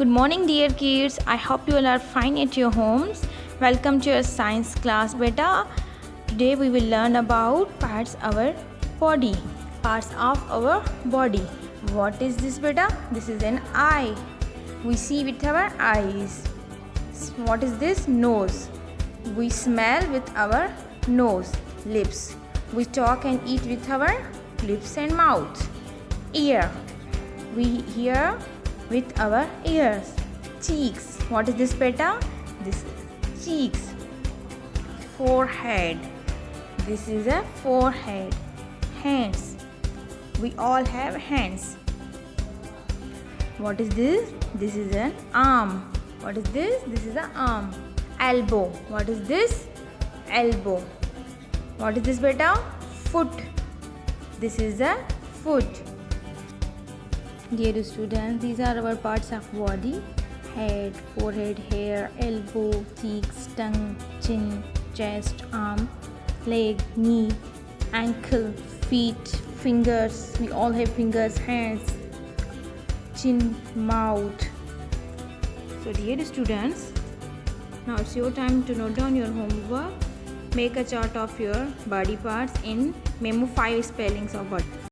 Good morning, dear kids. I hope you all are fine at your homes. Welcome to your science class, beta. Today we will learn about parts of our body. Parts of our body. What is this, beta? This is an eye. We see with our eyes. What is this? Nose. We smell with our nose. Lips. We talk and eat with our lips and mouth. Ear. We hear with our ears. Cheeks. What is this, beta? This is cheeks. Forehead. This is a forehead. Hands. We all have hands. What is this? This is an arm. What is this? This is an arm. Elbow. What is this? Elbow. What is this, beta? Foot. This is a foot. Dear students, these are our parts of body: head, forehead, hair, elbow, cheeks, tongue, chin, chest, arm, leg, knee, ankle, feet, fingers. We all have fingers, hands, chin, mouth. So dear students, now it's your time to note down your homework. Make a chart of your body parts and memo 5 spellings of body.